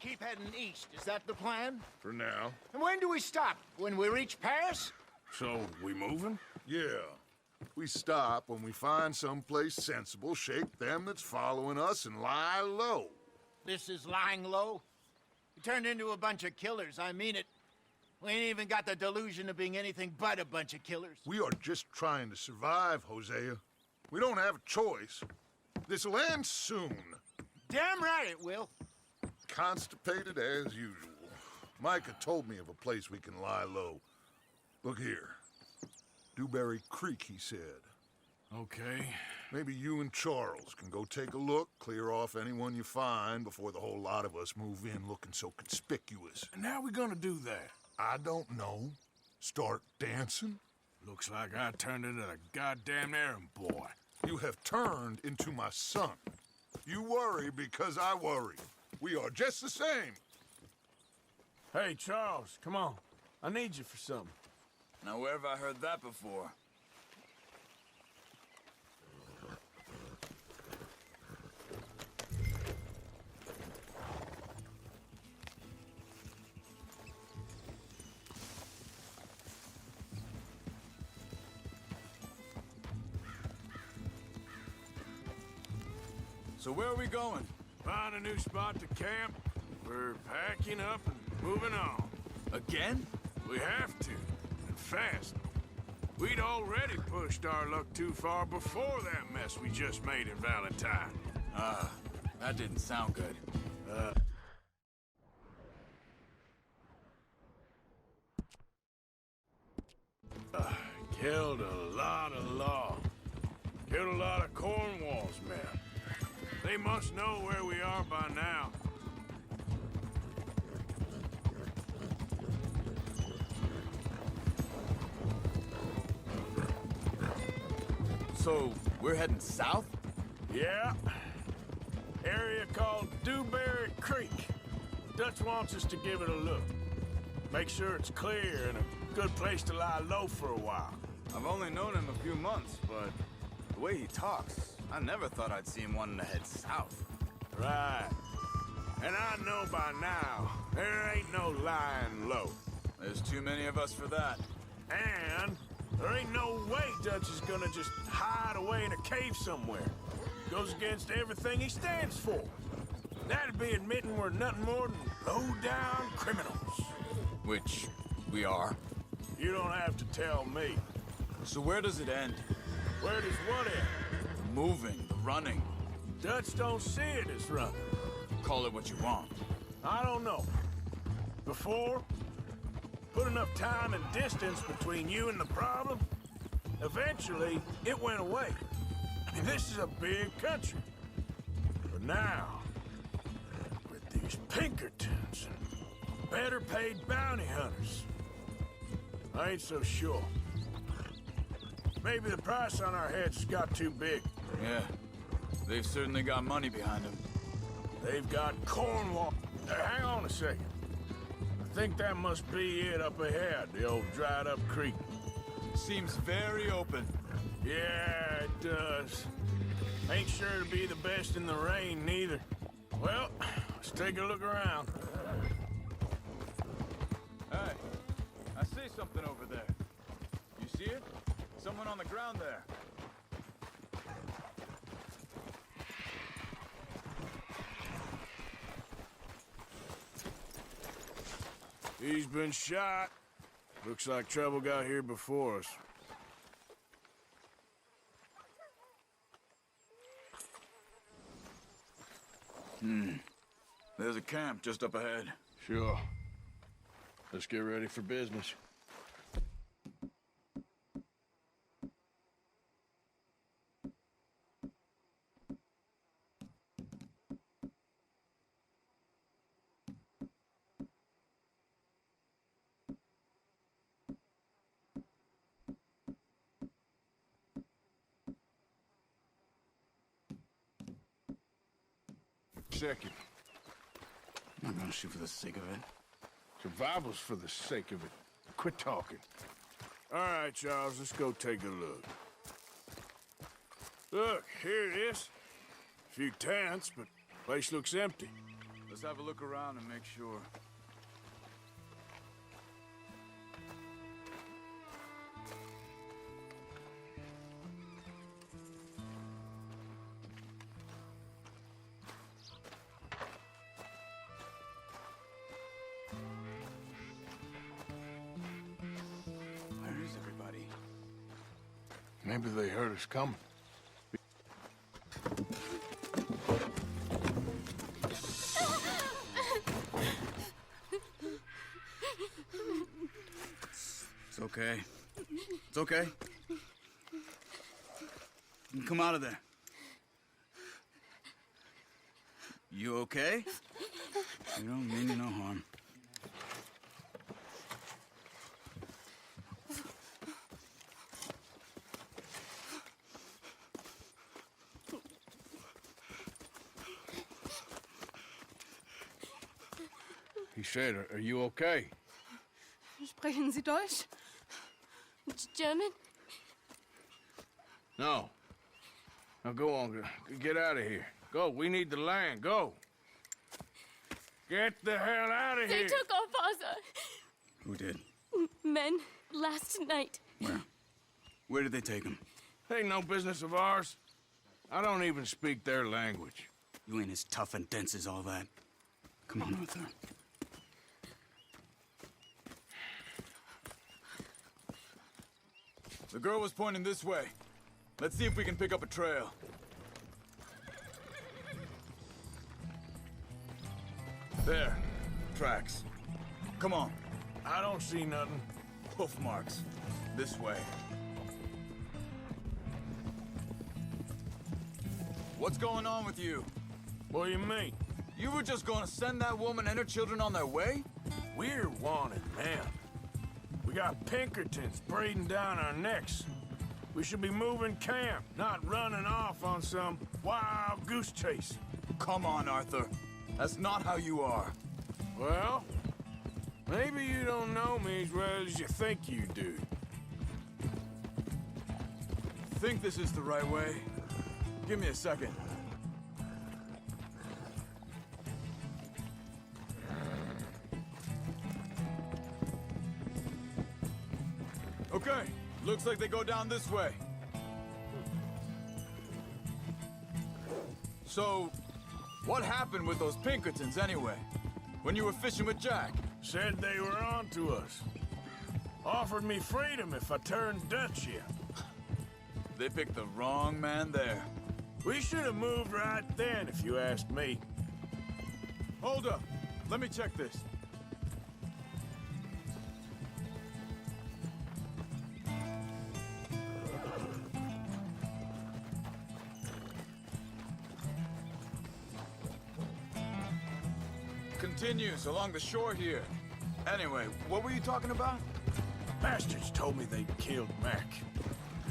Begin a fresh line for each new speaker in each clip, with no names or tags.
keep heading east. Is that the plan?
For now.
And when do we stop? When we reach Paris?
So, we moving?
Yeah. We stop when we find someplace sensible, shake them that's following us, and lie low.
This is lying low? We turned into a bunch of killers, I mean it. We ain't even got the delusion of being anything but a bunch of killers.
We are just trying to survive, Hosea. We don't have a choice. This'll end soon.
Damn right it will.
Constipated as usual. Micah told me of a place we can lie low. Look here. Dewberry Creek, he said.
Okay.
Maybe you and Charles can go take a look, clear off anyone you find before the whole lot of us move in looking so conspicuous.
And how we gonna do that?
I don't know. Start dancing?
Looks like I turned into a goddamn errand boy.
You have turned into my son. You worry because I worry. We are just the same.
Hey, Charles, come on. I need you for something.
Now, where have I heard that before? So where are we going?
Find a new spot to camp. We're packing up and moving on.
Again?
We have to, and fast. We'd already pushed our luck too far before that mess we just made in Valentine.
That didn't sound good.
Killed a lot of law. Killed a lot of Cornwall's men. They must know where we are by now.
So, we're heading south?
Yeah. Area called Dewberry Creek. Dutch wants us to give it a look. Make sure it's clear and a good place to lie low for a while.
I've only known him a few months, but the way he talks, I never thought I'd see him wanting to head south.
Right. And I know by now, there ain't no lying low.
There's too many of us for that.
And there ain't no way Dutch is gonna just hide away in a cave somewhere. Goes against everything he stands for. That'd be admitting we're nothing more than low-down criminals.
Which we are.
You don't have to tell me.
So where does it end?
Where does what end?
The moving, the running.
Dutch don't see it as running.
Call it what you want.
I don't know. Before, put enough time and distance between you and the problem, eventually it went away. I mean, this is a big country. But now, with these Pinkertons and better paid bounty hunters, I ain't so sure. Maybe the price on our heads got too big.
Yeah, they've certainly got money behind them.
They've got Cornwall. Hang on a second. I think that must be it up ahead, the old dried-up creek.
Seems very open.
Yeah, it does. Ain't sure to be the best in the rain, neither. Well, let's take a look around.
Hey, I see something over there. You see it? Someone on the ground there.
He's been shot. Looks like trouble got here before us.
There's a camp just up ahead.
Sure. Let's get ready for business. Second.
I'm not gonna shoot for the sake of it.
Survival's for the sake of it. Quit talking. All right, Charles, let's go take a look. Look, here it is. A few tents, but place looks empty.
Let's have a look around and make sure. Where is everybody?
Maybe they heard us coming.
It's okay. It's okay. You can come out of there. You okay? You don't mean you no harm.
He said, are you okay?
Sprechen Sie Deutsch? German?
No. Now go on, get out of here. Go, we need the land, go. Get the hell out of
They
here.
took our father.
Who did?
Men, last night.
Where? Where did they take him?
Ain't no business of ours. I don't even speak their language.
You ain't as tough and dense as all that. Come on, Arthur. The girl was pointing this way. Let's see if we can pick up a trail. There. Tracks. Come on.
I don't see nothing.
Hoof marks. This way. What's going on with you?
What do you mean?
You were just gonna send that woman and her children on their way?
We're wanted, man. We got Pinkertons breathing down our necks. We should be moving camp, not running off on some wild goose chase.
Come on, Arthur. That's not how you are.
Well, maybe you don't know me as well as you think you do.
Think this is the right way? Give me a second. Okay, looks like they go down this way. So, what happened with those Pinkertons anyway? When you were fishing with Jack?
Said they were on to us. Offered me freedom if I turned Dutch here.
They picked the wrong man there.
We should have moved right then, if you asked me.
Hold up. Let me check this. Continues along the shore here. Anyway, what were you talking about?
Bastards told me they'd killed Mac.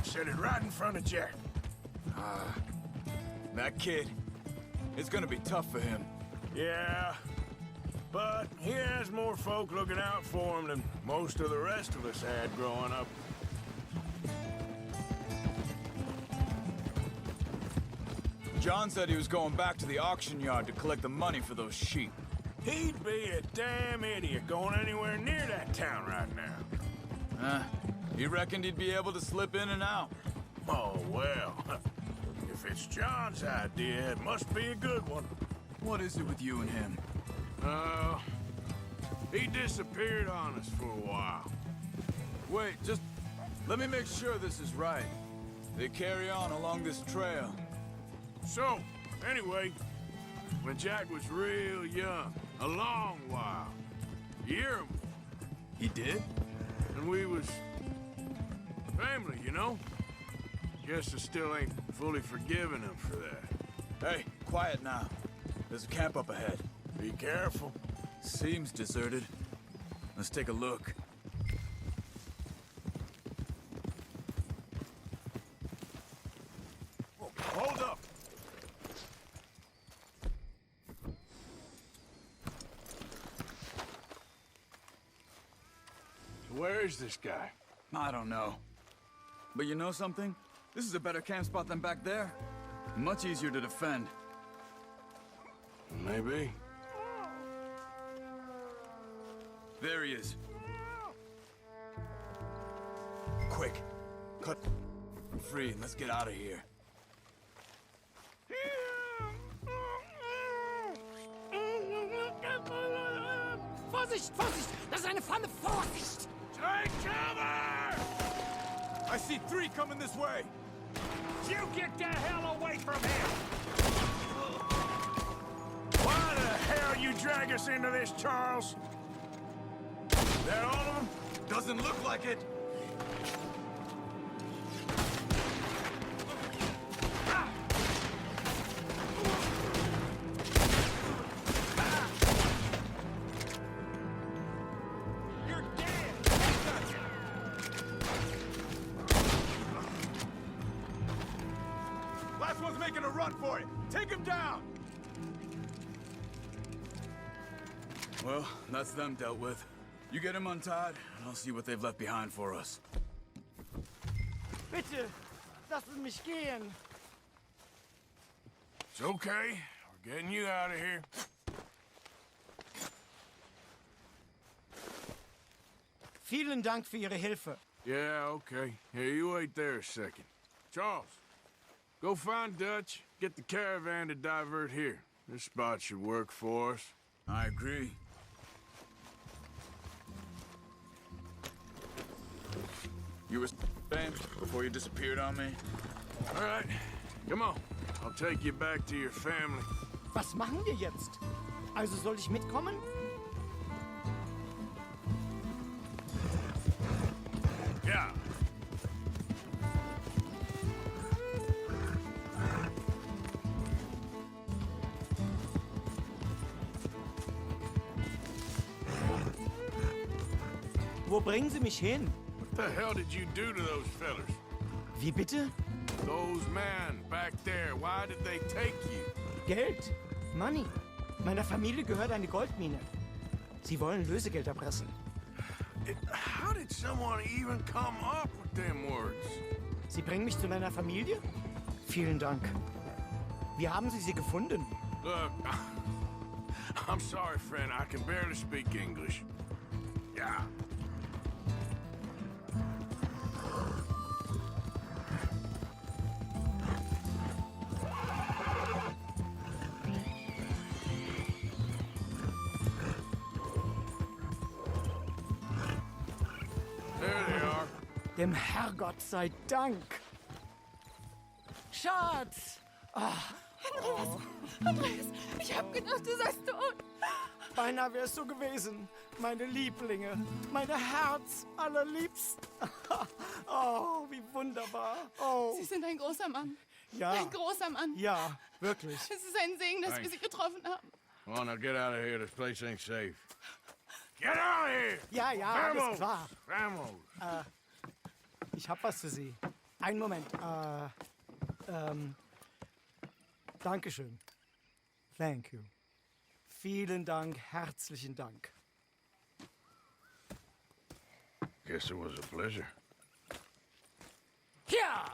Said it right in front of Jack.
That kid. It's gonna be tough for him.
Yeah, but he has more folk looking out for him than most of the rest of us had growing up.
John said he was going back to the auction yard to collect the money for those sheep.
He'd be a damn idiot going anywhere near that town right now.
He reckoned he'd be able to slip in and out.
Oh, well. If it's John's idea, it must be a good one.
What is it with you and him?
He disappeared on us for a while.
Wait, just let me make sure this is right. They carry on along this trail.
So, anyway, when Jack was real young, a long while, you hear him,
He did?
and we was family, you know? Guess I still ain't fully forgiven him for that.
Hey, quiet now. There's a camp up ahead.
Be careful.
Seems deserted. Let's take a look.
Hold up!
Where is this guy?
I don't know. But you know something? This is a better camp spot than back there. Much easier to defend.
Maybe.
There he is. Quick, cut him free and let's get out of here.
Vorsicht, Vorsicht! Das ist eine Pfanne! Vorsicht!
Take cover!
I see 3 coming this way.
You get the hell away from here!
Why the hell you drag us into this, Charles? That all of them?
Doesn't look like it.
You're dead!
Last one's making a run for it. Take him down. Well, that's them dealt with. You get him untied, and I'll see what they've left behind for us.
Bitte, lassen mich gehen.
It's okay. We're getting you out of here.
Vielen Dank für Ihre Hilfe.
Yeah, okay. Here, you wait there a second. Charles, go find Dutch. Get the caravan to divert here. This spot should work for us.
I agree. You were saying before you disappeared on me?
All right, come on. I'll take you back to your family.
Was machen wir jetzt? Also soll ich mitkommen?
Yeah.
Wo bringen Sie mich hin?
What the hell did you do to those fellers?
Wie bitte?
Those men back there, why did they take you?
Geld. Money. Meiner Familie gehört eine Goldmine. Sie wollen Lösegeld erpressen.
How did someone even come up with them words?
Sie bringen mich zu meiner Familie? Vielen Dank. Wie haben Sie sie gefunden?
Look, I'm sorry, friend. I can barely speak English. Yeah. There they are.
Dem Herrgott sei Dank. Schatz!
Andreas, ich hab gedacht, du seist tot.
Beinahe wär's so gewesen. Meine Lieblinge. Meine Herz allerliebst. Oh, wie wunderbar. Oh,
Sie sind ein großer Mann.
ja.
Ein großer Mann.
Ja, wirklich.
Es ist ein Segen, dass wir Sie getroffen haben.
Come on, now get out of here. This place ain't safe. Get out of here!
Ja, ja, alles klar.
Vamos!
Ich hab was für Sie. Einen Moment. Dankeschön. Thank you. Vielen Dank, herzlichen Dank.
Guess it was a pleasure.
Ja!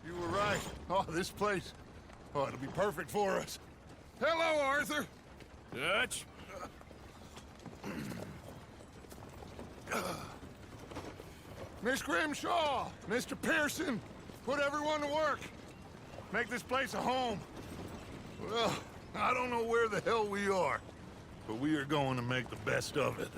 You were right. Oh, this place. Oh, it'll be perfect for us. Hello, Arthur.
Dutch?
Miss Grimshaw, Mr. Pearson, put everyone to work. Make this place a home. Well, I don't know where the hell we are, but we are going to make the best of it.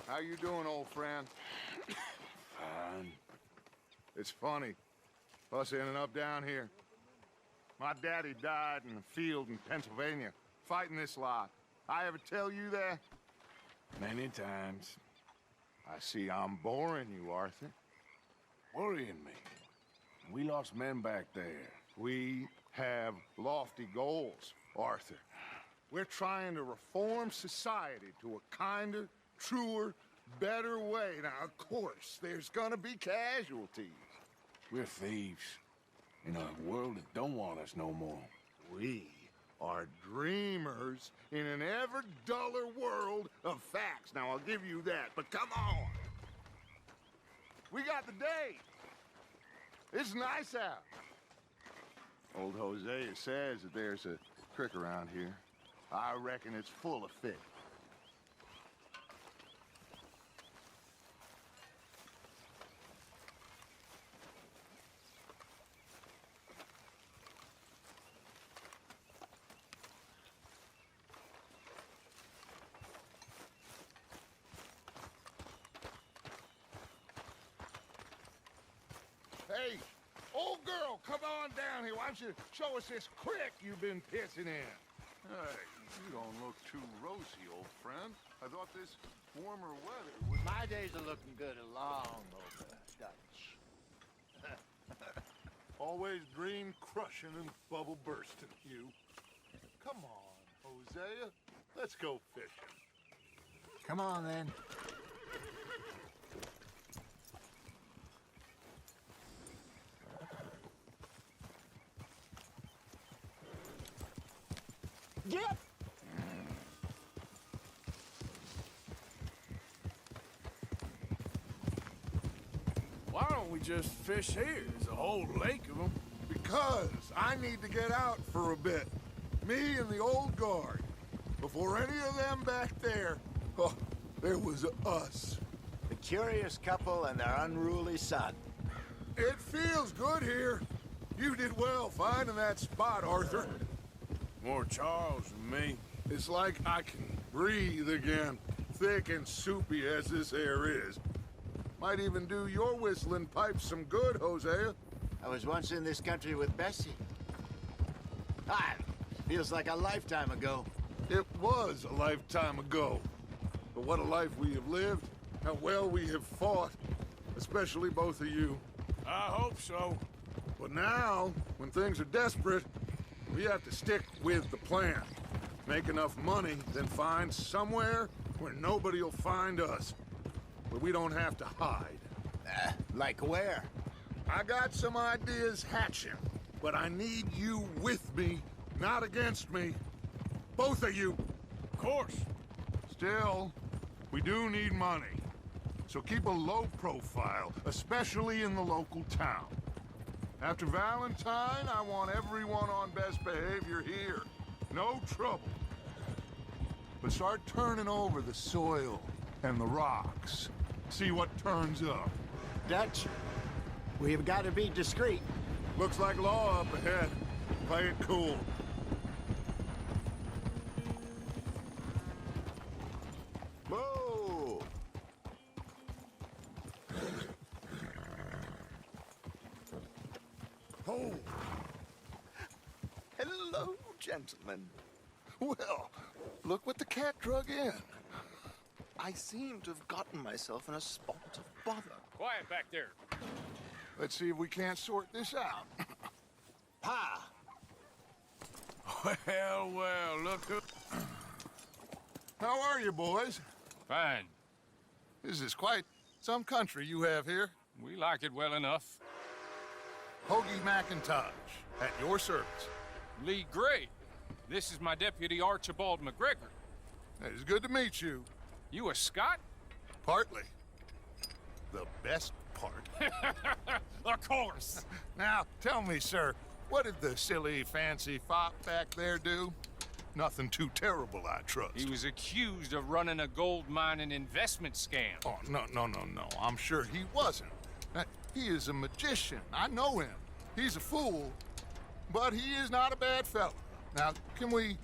How you doing, old friend?
Fine.
It's funny, us ending up down here. My daddy died in the field in Pennsylvania, fighting this lot. I ever tell you that?
Many times.
I see I'm boring you, Arthur.
Worrying me. We lost men back there.
We have lofty goals, Arthur. We're trying to reform society to a kinder, truer, better way. Now, of course, there's gonna be casualties.
We're thieves. In a world that don't want us no more.
We are dreamers in an ever duller world of facts. Now, I'll give you that, but come on. We got the day. It's nice out. Old Hosea says that there's a creek around here. I reckon it's full of fish. Hey, old girl, come on down here. Why don't you show us this creek you've been pissing in?
Hey, you don't look too rosy, old friend. I thought this warmer weather would...
My days are looking good along over Dutch.
Always dream crushing and bubble bursting, you. Come on, Hosea. Let's go fishing.
Come on, then. Get!
Why don't we just fish here? There's a whole lake of them.
Because I need to get out for a bit. Me and the old guard. Before any of them back there, oh, there was us.
The curious couple and their unruly son.
It feels good here. You did well finding that spot, Arthur.
More Charles than me.
It's like I can breathe again, thick and soupy as this air is. Might even do your whistling pipes some good, Hosea.
I was once in this country with Bessie. Ah, feels like a lifetime ago.
It was a lifetime ago. But what a life we have lived, how well we have fought, especially both of you.
I hope so.
But now, when things are desperate, we have to stick with the plan. Make enough money, then find somewhere where nobody will find us. Where we don't have to hide.
Like where?
I got some ideas hatching, but I need you with me, not against me. Both of you.
Of course.
Still, we do need money. So keep a low profile, especially in the local town. After Valentine, I want everyone on best behavior here. No trouble. But start turning over the soil and the rocks. See what turns up.
Dutch, we've got to be discreet.
Looks like law up ahead. Play it cool.
Whoa!
Oh,
Hello, gentlemen.
well, look what the cat drug in.
I seem to have gotten myself in a spot of bother.
Quiet back there.
Let's see if we can't sort this out.
Pa!
Well, well, look who...
How are you, boys?
Fine.
This is quite some country you have here.
We like it well enough.
Hoagie McIntosh, at your service.
Lee Gray. This is my deputy Archibald McGregor.
It is good to meet you.
You a Scot?
Partly. The best part.
Of course.
Now, tell me, sir, what did the silly, fancy fop back there do? Nothing too terrible, I trust.
He was accused of running a gold mining investment scam.
Oh, no. I'm sure he wasn't. He is a magician. I know him. He's a fool, but he is not a bad fellow. Now, can we...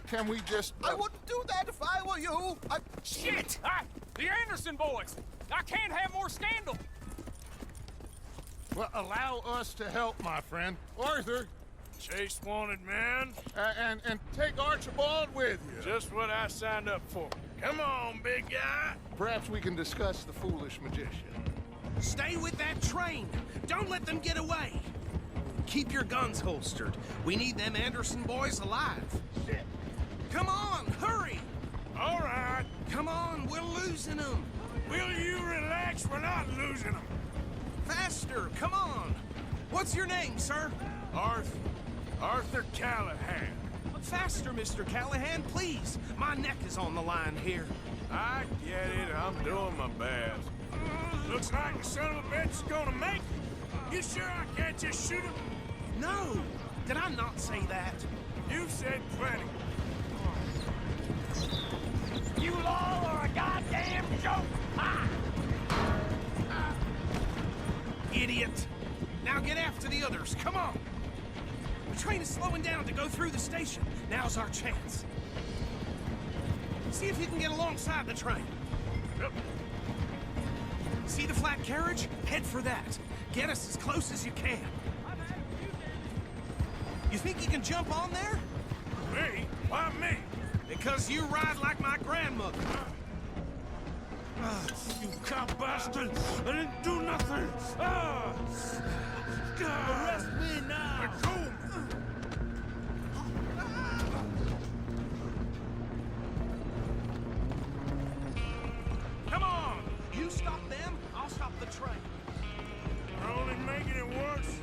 can we just...
I wouldn't do that if I were you.
Shit! The Anderson boys! I can't have more scandal!
Well, allow us to help, my friend. Arthur,
Chase wanted man.
and take Archibald with you.
Just what I signed up for. Come on, big guy.
Perhaps we can discuss the foolish magician.
Stay with that train. Don't let them get away. Keep your guns holstered. We need them Anderson boys alive.
Shit.
Come on, hurry!
All right.
Come on, we're losing them.
Will you relax? We're not losing them.
Faster, come on. What's your name, sir?
Arthur Callahan.
Faster, Mr. Callahan, please. My neck is on the line here.
I get it. I'm doing my best. Looks like the son of a bitch is gonna make it. You sure I can't just shoot him?
No, did I not say that?
You've said plenty.
You all are a goddamn joke!
Idiot. Now get after the others, come on. The train is slowing down to go through the station. Now's our chance. See if you can get alongside the train.
Yep.
See the flat carriage? Head for that. Get us as close as you can. You think you can jump on there?
Me? Why me?
Because you ride like my grandmother.
You cop bastard! I didn't do nothing! Arrest me now!
Come on! You stop them, I'll stop the train.
We're only making it worse.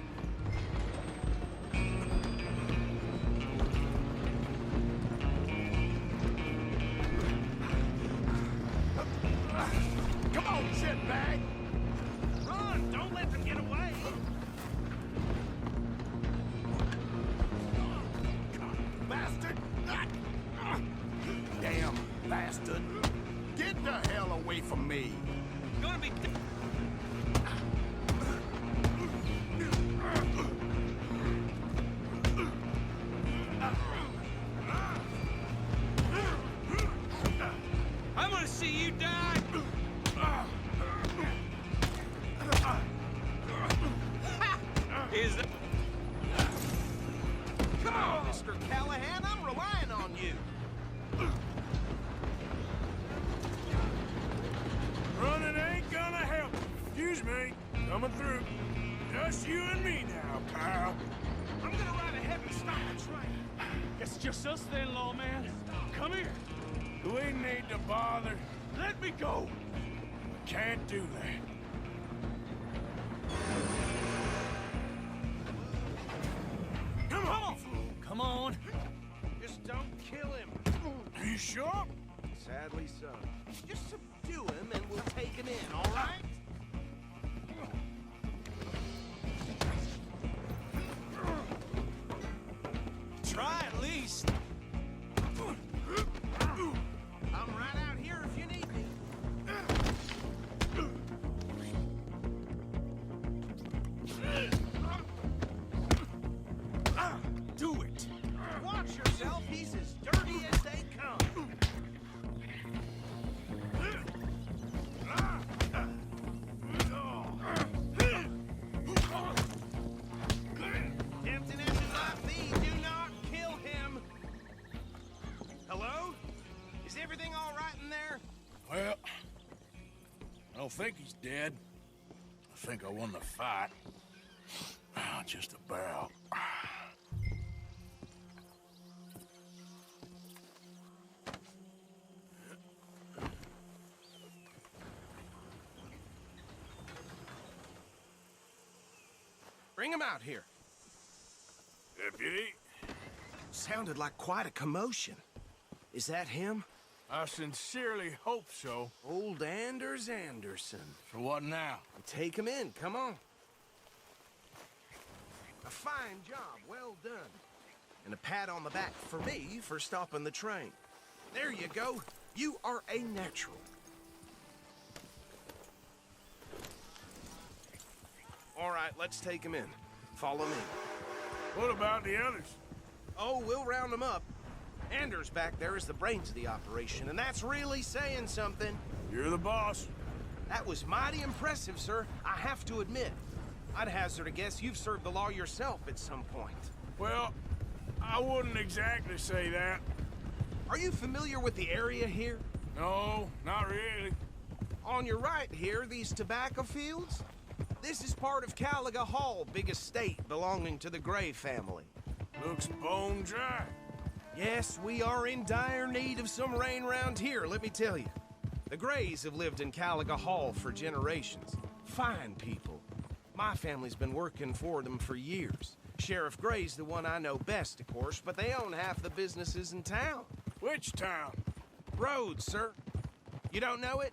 Come on, shitbag!
Run! Don't let them get away!
Bastard! Damn bastard! Get the hell away from me!
Gonna be... I'm gonna see you die! Is that... Come on, Mr. Callahan, I'm relying on you.
Running ain't gonna help. Excuse me. Coming through. Just you and me now, pal.
I'm gonna ride ahead and stop the train.
It's just us then, lawman. Come here.
We need to bother.
Let me go.
Can't do that. Come on.
Come on.
Just don't kill him.
Are you sure?
Sadly so. Just subdue him and we'll take him in, all right? Try at least. I'm right out here if you need me.
Do it.
Watch yourself, he's as dirty as they come. Tempting as it might be, do not kill him. Hello? Is everything all right in there?
Well, I don't think he's dead. I think I won the fight. Just about.
Bring him out here.
Deputy,
Sounded like quite a commotion. Is that him?
I sincerely hope so.
Old Anders Anderson.
So what now?
Take him in, come on. A fine job, well done. And a pat on the back for me for stopping the train. There you go. You are a natural. All right, let's take him in. Follow me.
What about the others?
Oh, we'll round them up. Anders back there is the brains of the operation, and that's really saying something.
You're the boss.
That was mighty impressive, sir. I have to admit. I'd hazard a guess you've served the law yourself at some point.
Well, I wouldn't exactly say that.
Are you familiar with the area here?
No, not really.
On your right here, these tobacco fields? This is part of Caliga Hall, big estate belonging to the Gray family.
Looks bone dry.
Yes, we are in dire need of some rain round here, let me tell you. The Grays have lived in Caliga Hall for generations. Fine people. My family's been working for them for years. Sheriff Gray's the one I know best, of course, but they own half the businesses in town.
Which town?
Rhodes, sir. You don't know it?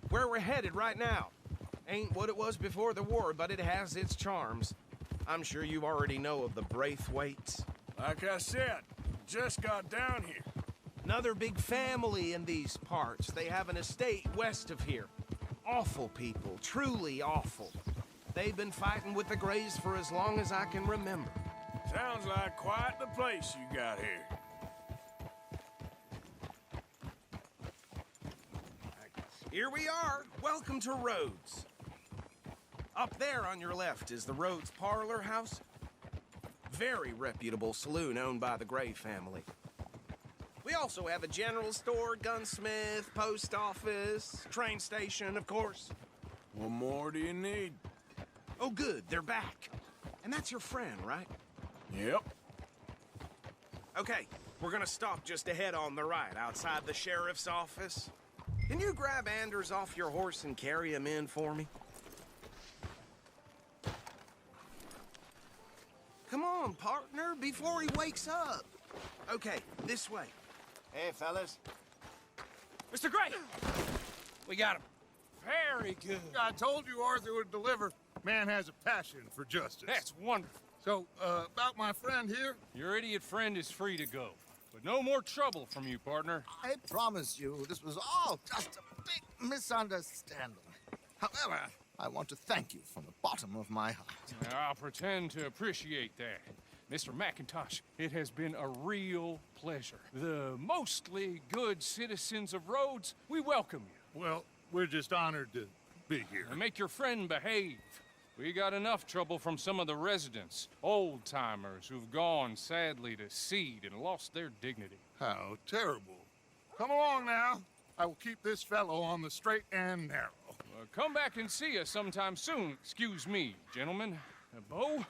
Where we're headed right now. Ain't what it was before the war, but it has its charms. I'm sure you already know of the Braithwaites.
Like I said, just got down here.
Another big family in these parts. They have an estate west of here. Awful people, truly awful. They've been fighting with the Grays for as long as I can remember.
Sounds like quite the place you got here.
Here we are. Welcome to Rhodes. Up there on your left is the Rhodes Parlor House. Very reputable saloon owned by the Gray family. We also have a general store, gunsmith, post office, train station, of course.
What more do you need?
Oh, good, they're back. And that's your friend, right?
Yep.
Okay, we're gonna stop just ahead on the right, outside the sheriff's office. Can you grab Anders off your horse and carry him in for me? Come on, partner, before he wakes up. Okay, this way.
Hey, fellas.
Mr. Gray! We got him. Very good.
I told you Arthur would deliver. Man has a passion for justice.
That's wonderful.
So, about my friend here?
Your idiot friend is free to go. But no more trouble from you, partner.
I promise you, this was all just a big misunderstanding. However, I want to thank you from the bottom of my heart.
I'll pretend to appreciate that. Mr. McIntosh, it has been a real pleasure. The mostly good citizens of Rhodes, we welcome you.
Well, we're just honored to be here.
And make your friend behave. We got enough trouble from some of the residents, old-timers who've gone, sadly, to seed and lost their dignity.
How terrible. Come along now. I will keep this fellow on the straight and narrow.
Come back and see us sometime soon. Excuse me, gentlemen. Bo,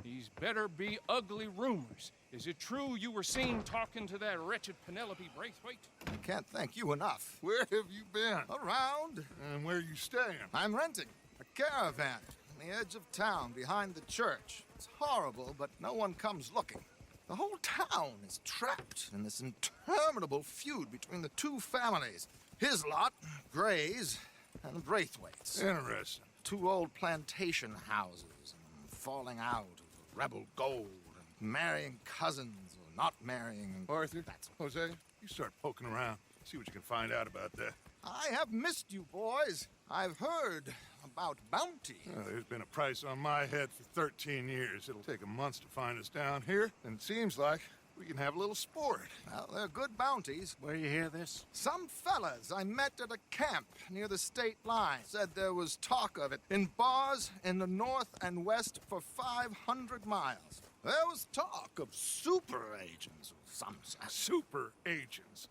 these better be ugly rumors. Is it true you were seen talking to that wretched Penelope Braithwaite?
I can't thank you enough.
Where have you been?
Around.
And where are you staying?
I'm renting a caravan on the edge of town behind the church. It's horrible, but no one comes looking. The whole town is trapped in this interminable feud between the two families. His lot, Gray's, and the Braithwaites.
Interesting.
Two old plantation houses, and falling out of rebel gold, and marrying cousins or not marrying. And
Arthur,
that's
Jose, you start poking around. See what you can find out about that.
I have missed you, boys. I've heard about bounty.
Well, there's been a price on my head for 13 years. It'll take a month to find us down here, and it seems like we can have a little sport.
Well, they're good bounties.
Where you hear this?
Some fellas I met at a camp near the state line said there was talk of it in bars in the north and west for 500 miles. There was talk of super agents of some sort.
Super agents.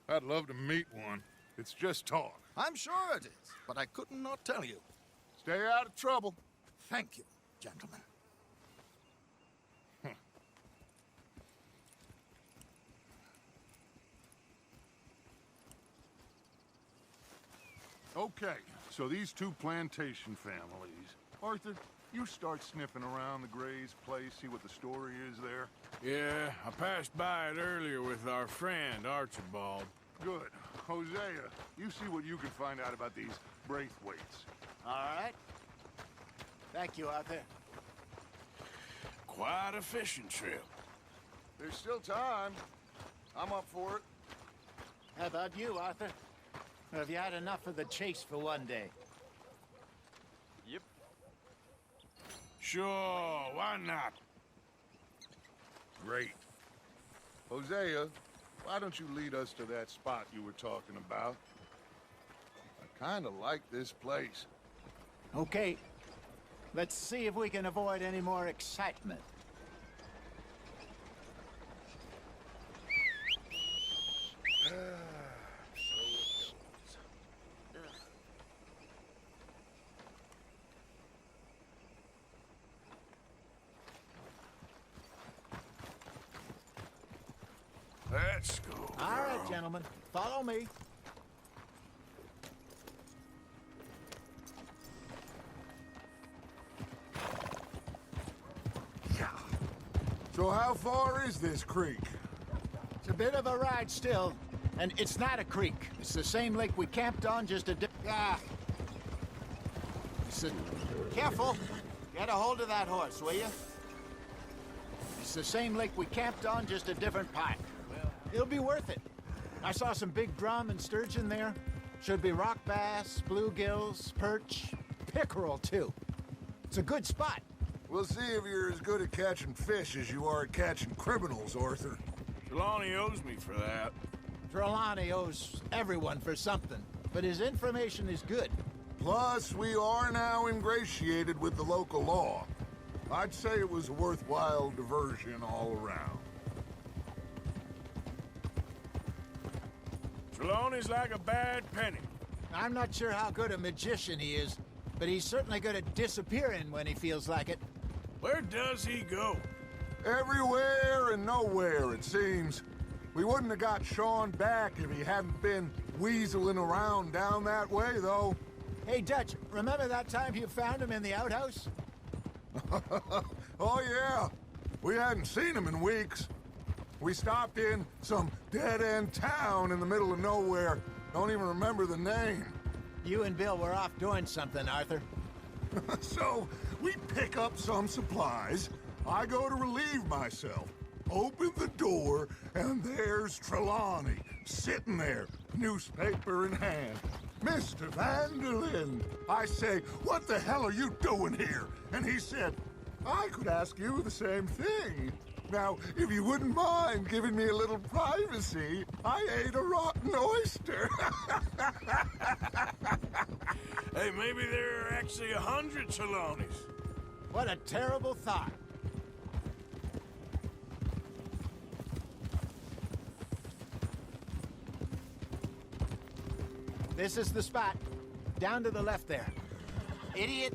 I'd love to meet one. It's just talk.
I'm sure it is, but I could not tell you.
Stay out of trouble.
Thank you, gentlemen.
Okay, so these two plantation families. Arthur, you start sniffing around the Gray's place, see what the story is there.
Yeah, I passed by it earlier with our friend, Archibald.
Good. Hosea, you see what you can find out about these Braithwaites.
All right. Thank you, Arthur.
Quite a fishing trip.
There's still time. I'm up for it.
How about you, Arthur? Or have you had enough of the chase for one day?
Yep.
Sure, why not?
Great.
Hosea, why don't you lead us to that spot you were talking about? I kinda like this place.
Okay. Let's see if we can avoid any more excitement.
Let's go.
All right, gentlemen. Follow me.
So how far is this creek?
It's a bit of a ride still, and it's not a creek. It's the same lake we camped on, just a Careful. Get a hold of that horse, will you? It's the same lake we camped on, just a different pipe. It'll be worth it. I saw some big drum and sturgeon there. Should be rock bass, bluegills, perch, pickerel, too. It's a good spot.
We'll see if you're as good at catching fish as you are at catching criminals, Arthur.
Trelawney owes me for that.
Trelawney owes everyone for something, but his information is good.
Plus, we are now ingratiated with the local law. I'd say it was a worthwhile diversion all around.
Trelawney's like a bad penny.
I'm not sure how good a magician he is, but he's certainly good at disappearing when he feels like it.
Where does he go?
Everywhere and nowhere, it seems. We wouldn't have got Sean back if he hadn't been weaseling around down that way, though.
Hey, Dutch, remember that time you found him in the outhouse?
Oh, yeah. We hadn't seen him in weeks. We stopped in some dead-end town in the middle of nowhere. Don't even remember the name.
You and Bill were off doing something, Arthur.
So, we pick up some supplies. I go to relieve myself. Open the door, and there's Trelawney, sitting there, newspaper in hand. Mr. Vanderlyn. I say, what the hell are you doing here? And he said, I could ask you the same thing. Now, if you wouldn't mind giving me a little privacy, I ate a rotten oyster.
Hey, maybe there are actually 100 Trelawneys.
What a terrible thought. This is the spot. Down to the left there. Idiot.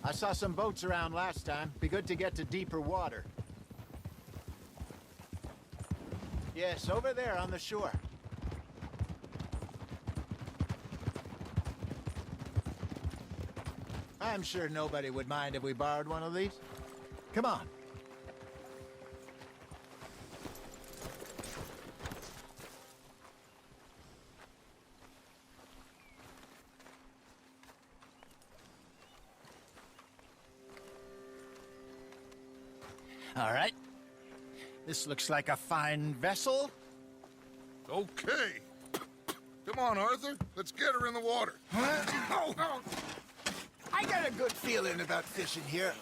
I saw some boats around last time. Be good to get to deeper water. Yes, over there on the shore. I'm sure nobody would mind if we borrowed one of these. Come on. All right. This looks like a fine vessel.
Okay. Come on, Arthur. Let's get her in the water.
I got a good feeling about fishing here.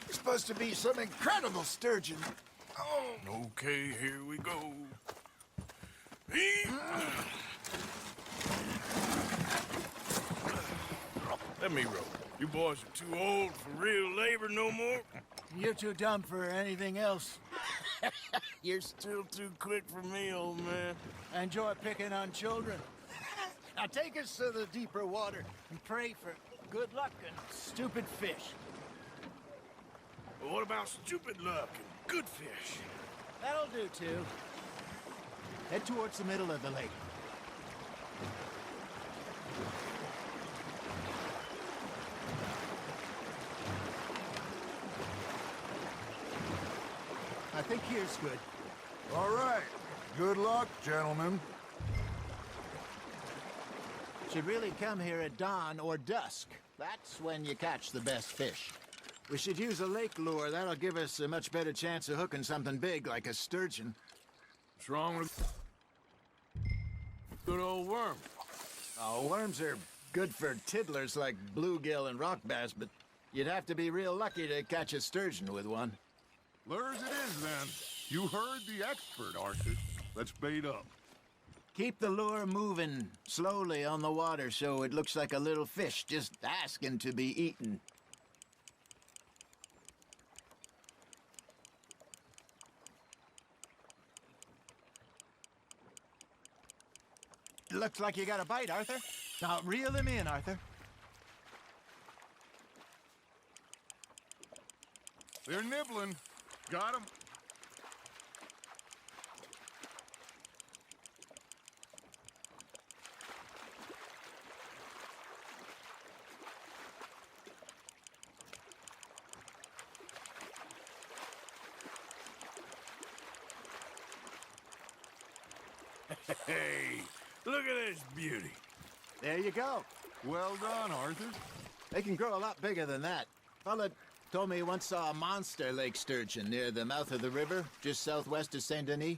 There's supposed to be some incredible sturgeon.
Okay, here we go. Let me row. You boys are too old for real labor no more.
You're too dumb for anything else.
You're still too quick for me, old man.
Enjoy picking on children. Now take us to the deeper water and pray for good luck and stupid fish.
But what about stupid luck and good fish?
That'll do, too. Head towards the middle of the lake. I think here's good.
All right. Good luck, gentlemen.
Should really come here at dawn or dusk. That's when you catch the best fish. We should use a lake lure. That'll give us a much better chance of hooking something big like a sturgeon.
What's wrong with... Good old worm.
Oh, worms are good for tiddlers like bluegill and rock bass, but you'd have to be real lucky to catch a sturgeon with one.
Lures it is, then. You heard the expert, Arthur. Let's bait up.
Keep the lure moving slowly on the water so it looks like a little fish just asking to be eaten. Looks like you got a bite, Arthur. Now reel him in, Arthur.
They're nibbling. Got 'em.
Hey, look at this beauty.
There you go.
Well done, Arthur.
They can grow a lot bigger than that. Fella told me he once saw a monster lake sturgeon near the mouth of the river, just southwest of Saint Denis.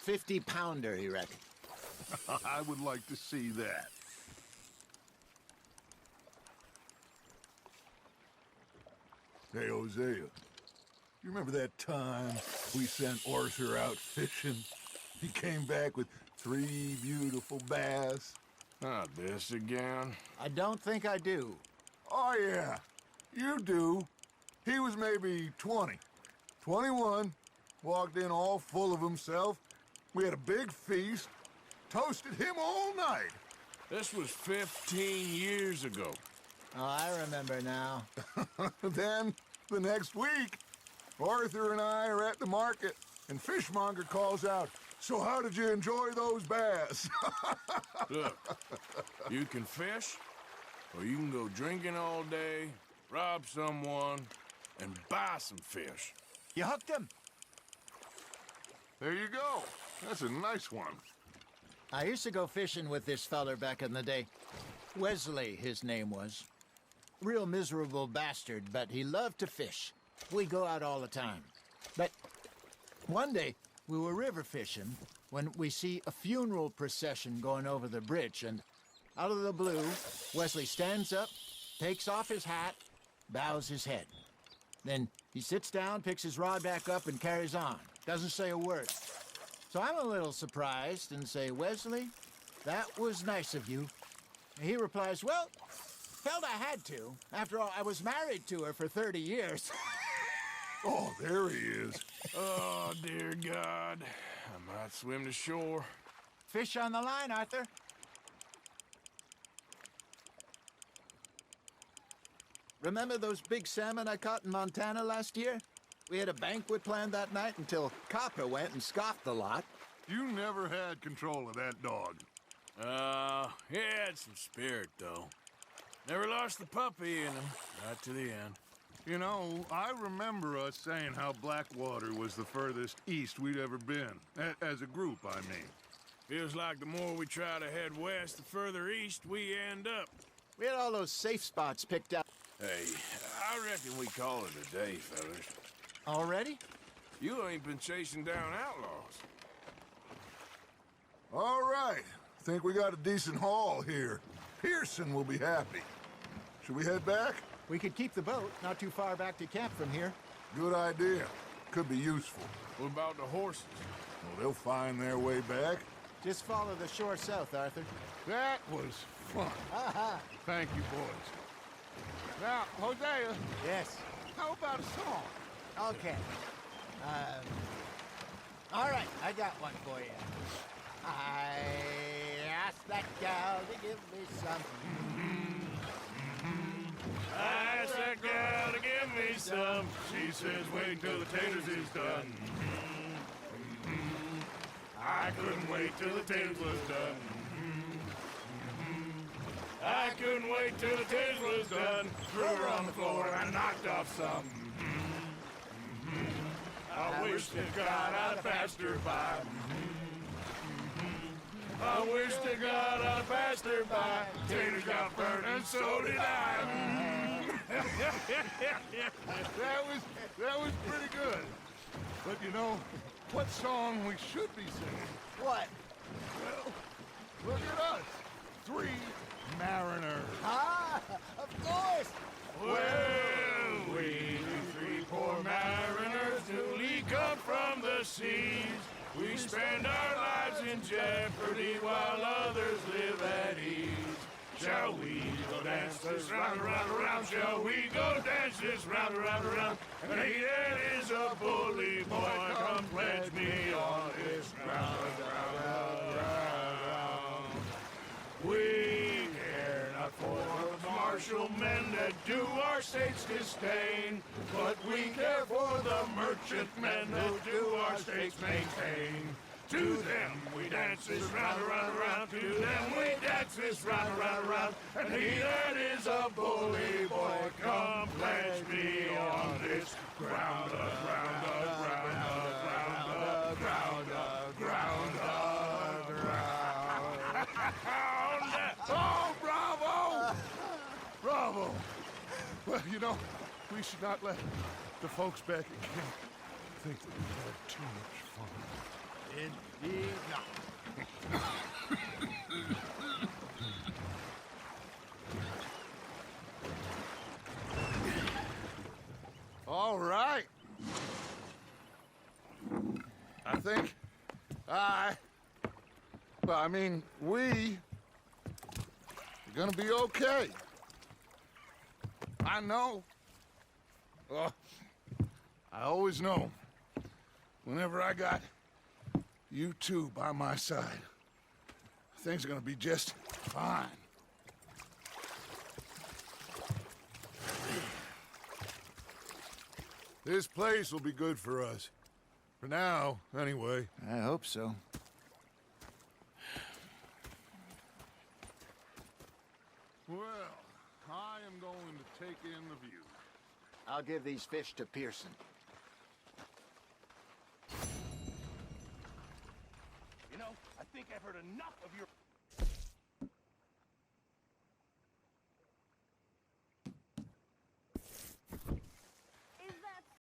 50-pounder, he reckoned.
I would like to see that. Hey, Hosea. You remember that time we sent Arthur out fishing? He came back with 3 beautiful bass.
Not this again.
I don't think I do.
Oh, yeah. You do. He was maybe 20. 21. Walked in all full of himself. We had a big feast. Toasted him all night.
This was 15 years ago.
Oh, I remember now.
Then, the next week, Arthur and I are at the market, and Fishmonger calls out, "So how did you enjoy those bass?"
Look, you can fish, or you can go drinking all day, rob someone, and buy some fish.
You hooked him.
There you go. That's a nice one.
I used to go fishing with this feller back in the day. Wesley, his name was. Real miserable bastard, but he loved to fish. We go out all the time. But one day, we were river fishing when we see a funeral procession going over the bridge, and out of the blue, Wesley stands up, takes off his hat, bows his head. Then he sits down, picks his rod back up, and carries on. Doesn't say a word. So I'm a little surprised and say, "Wesley, that was nice of you." And he replies, "Well, felt I had to. After all, I was married to her for 30 years.
Oh, there he is.
Oh, dear God. I might swim to shore.
Fish on the line, Arthur. Remember those big salmon I caught in Montana last year? We had a banquet planned that night until Copper went and scoffed the lot.
You never had control of that dog.
He had some spirit, though. Never lost the puppy in him, right to the end.
You know, I remember us saying how Blackwater was the furthest east we'd ever been. As a group, I mean.
Feels like the more we try to head west, the further east we end up.
We had all those safe spots picked out.
Hey, I reckon we call it a day, fellas.
Already?
You ain't been chasing down outlaws.
All right. Think we got a decent haul here. Pearson will be happy. Should we head back?
We could keep the boat not too far back to camp from here.
Good idea. Could be useful.
What about the horses?
Well, they'll find their way back.
Just follow the shore south, Arthur.
That was fun.
Aha!
Thank you, boys. Now, Hosea,
Yes.
how about a song?
Okay. All right, I got one for you. I asked that gal to give me some.
I asked that gal to give me some. She says, wait till the taters is done. I couldn't wait till the taters was done. I couldn't wait till the taters was done. Threw her on the floor and knocked off some. I wish to God I'd passed her by. I wish to God I'd passed her by. Taters got burned and so did I.
That was pretty good. But you know, what song we should be singing?
What?
Well, Look at us. 3 mariners.
Ah, of course.
Well, we 3 poor mariners newly come from the seas. We spend our lives in jeopardy while others live at ease. Shall we go dance this round, around, around? Shall we go dance this round, around, around? And he that is a bully boy, come pledge me on this ground, ground, ground. We care not for the martial men that do our states disdain, but we care for the merchant men that do our states maintain. To them we dance this round, around, around. To them we dance this round, around, around. And he that is a bully boy, come pledge me on this ground, ground, ground, ground, ground, ground, ground.
Oh, bravo! Bravo! Well, you know, we should not let the folks back at camp think that we've had too much fun.
Indeed not.
All right. I think we are gonna be okay. I know. I always know. Whenever I got you two by my side, things are gonna be just fine. This place will be good for us. For now, anyway.
I hope so.
Well, I am going to take in the view.
I'll give these fish to Pearson.
You know, I think I've heard enough of your...